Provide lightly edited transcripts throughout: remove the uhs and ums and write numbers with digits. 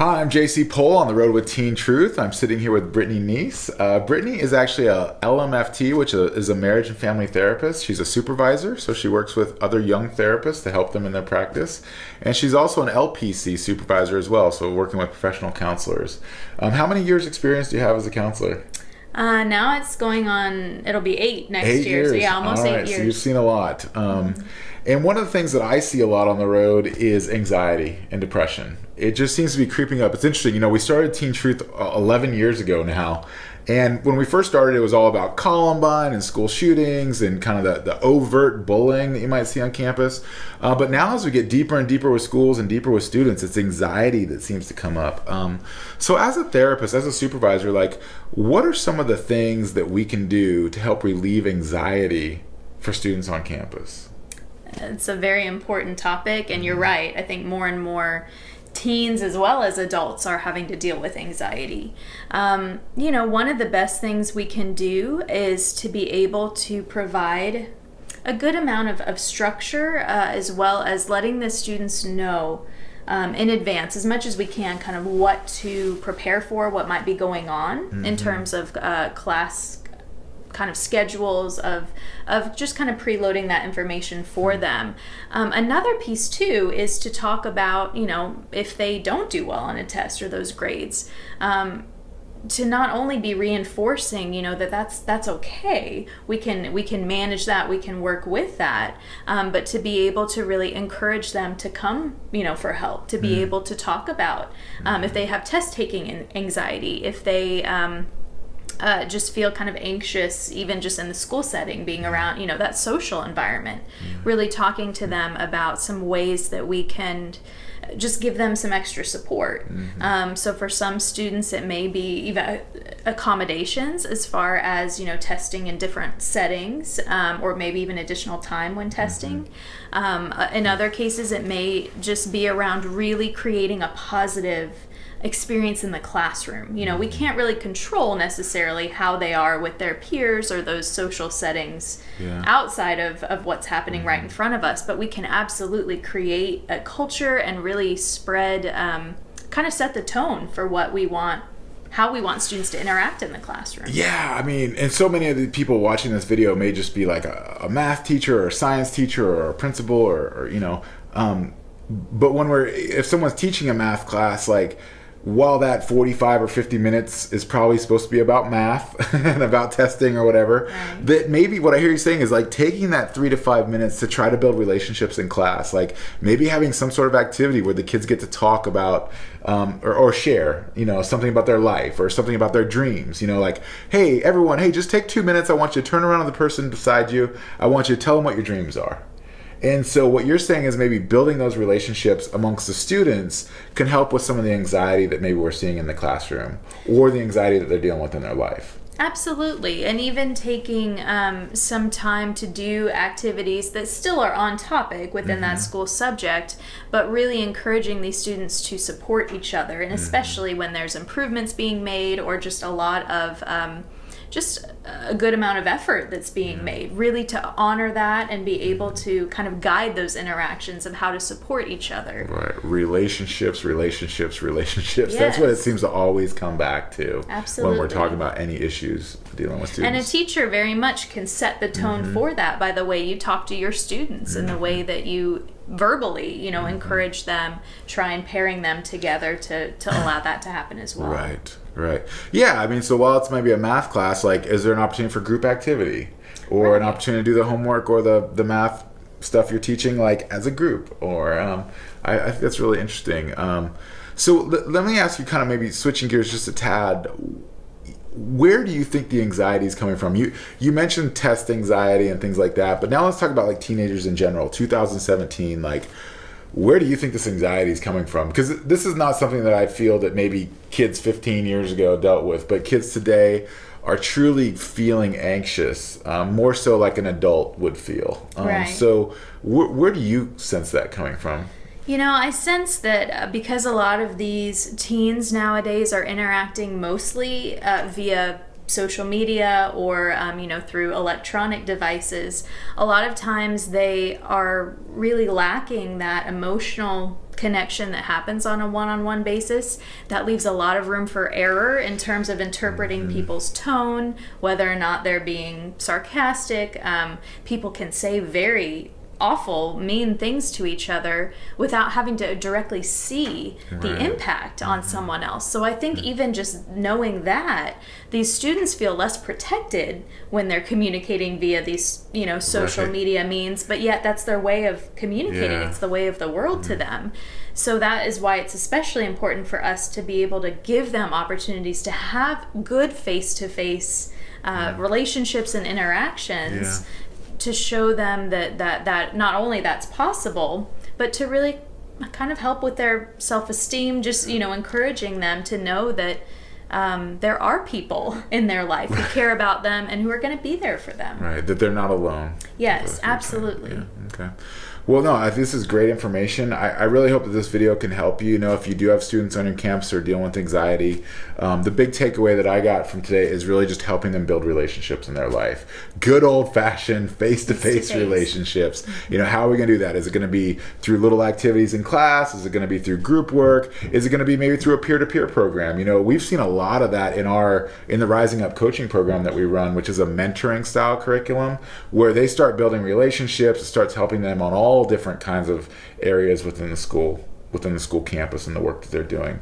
Hi, I'm JC Pohl on the road with Teen Truth. I'm sitting here with Brittany Neese. Brittany is actually a LMFT, which is a marriage and family therapist. She's a supervisor, so she works with other young therapists to help them in their practice. And she's also an LPC supervisor as well, so working with professional counselors. How many years experience do you have as a counselor? Now it's going on, it'll be 8 next year. Years. So yeah, almost All 8 right, years. So you've seen a lot. And one of the things that I see a lot on the road is anxiety and depression. It just seems to be creeping up. It's interesting. We started Teen Truth 11 years ago now. And when we first started, it was all about Columbine and school shootings and kind of the overt bullying that you might see on campus. But now as we get deeper and deeper with schools and deeper with students, it's anxiety that seems to come up. So as a therapist, as a supervisor, what are some of the things that we can do to help relieve anxiety for students on campus? It's a very important topic, and you're right. I think more and more teens as well as adults are having to deal with anxiety. One of the best things we can do is to be able to provide a good amount of structure as well as letting the students know in advance as much as we can kind of what to prepare for, what might be going on in terms of class kind of schedules of just kind of preloading that information for them. Another piece too is to talk about, if they don't do well on a test or those grades, to not only be reinforcing, that's okay. We can manage that. We can work with that. But to be able to really encourage them to come, for help, to be able to talk about if they have test taking anxiety, if they just feel kind of anxious, even just in the school setting, being around, that social environment, really talking to them about some ways that we can just give them some extra support. So for some students, it may be even accommodations as far as, testing in different settings, or maybe even additional time when testing. In other cases, it may just be around really creating a positive experience in the classroom. We can't really control necessarily how they are with their peers or those social settings outside of what's happening right in front of us, but we can absolutely create a culture and really spread, kind of set the tone for what we want, how we want students to interact in the classroom. Yeah, and so many of the people watching this video may just be like a math teacher or a science teacher or a principal or but if someone's teaching a math class, while that 45 or 50 minutes is probably supposed to be about math and about testing or whatever, that maybe what I hear you saying is taking that 3 to 5 minutes to try to build relationships in class, maybe having some sort of activity where the kids get to talk about or share, something about their life or something about their dreams, hey, everyone, hey, just take 2 minutes. I want you to turn around to the person beside you. I want you to tell them what your dreams are. And so what you're saying is maybe building those relationships amongst the students can help with some of the anxiety that maybe we're seeing in the classroom or the anxiety that they're dealing with in their life. Absolutely. And even taking some time to do activities that still are on topic within that school subject, but really encouraging these students to support each other, and especially when there's improvements being made or just a lot of just a good amount of effort that's being made, really to honor that and be able to kind of guide those interactions of how to support each other. Right. Relationships. Yes. That's what it seems to always come back to. Absolutely. When we're talking about any issues dealing with students. And a teacher very much can set the tone for that by the way you talk to your students and the way that you verbally, encourage them, try and pairing them together to allow that to happen as well. Right. Yeah, so while it's maybe a math class, is there an opportunity for group activity or an opportunity to do the homework or the math stuff you're teaching as a group? Or I think that's really interesting. So let me ask you, kind of maybe switching gears just a tad, where do you think the anxiety is coming from? You mentioned test anxiety and things like that, but now let's talk about teenagers in general. 2017, where do you think this anxiety is coming from? Because this is not something that I feel that maybe kids 15 years ago dealt with, but kids today are truly feeling anxious, more so like an adult would feel. So where do you sense that coming from? I sense that because a lot of these teens nowadays are interacting mostly via social media or through electronic devices, a lot of times they are really lacking that emotional connection that happens on a one-on-one basis, that leaves a lot of room for error in terms of interpreting people's tone, whether or not they're being sarcastic. People can say very awful, mean things to each other without having to directly see the impact on someone else. So I think even just knowing that, these students feel less protected when they're communicating via these, social media means, but yet that's their way of communicating. It's the way of the world to them. So that is why it's especially important for us to be able to give them opportunities to have good face-to-face relationships and interactions, to show them that not only that's possible, but to really kind of help with their self-esteem, just, encouraging them to know that there are people in their life who care about them and who are going to be there for them. Right, that they're not alone. Yes, absolutely. Yeah, okay. Well, no, this is great information. I really hope that this video can help you. If you do have students on your campus or dealing with anxiety, the big takeaway that I got from today is really just helping them build relationships in their life. Good old-fashioned face-to-face relationships. How are we going to do that? Is it going to be through little activities in class? Is it going to be through group work? Is it going to be maybe through a peer-to-peer program? We've seen a lot of that in the Rising Up coaching program that we run, which is a mentoring style curriculum where they start building relationships. It starts helping them on all different kinds of areas within the school campus and the work that they're doing.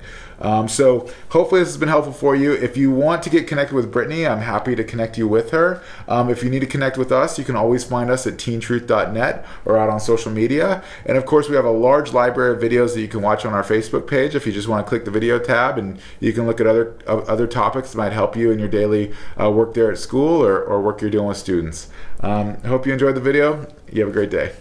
So hopefully this has been helpful for you. If you want to get connected with Brittany, I'm happy to connect you with her. If you need to connect with us, you can always find us at teentruth.net or out on social media. And of course, we have a large library of videos that you can watch on our Facebook page if you just want to click the video tab, and you can look at other topics that might help you in your daily work there at school or work you're doing with students. I hope you enjoyed the video. You have a great day.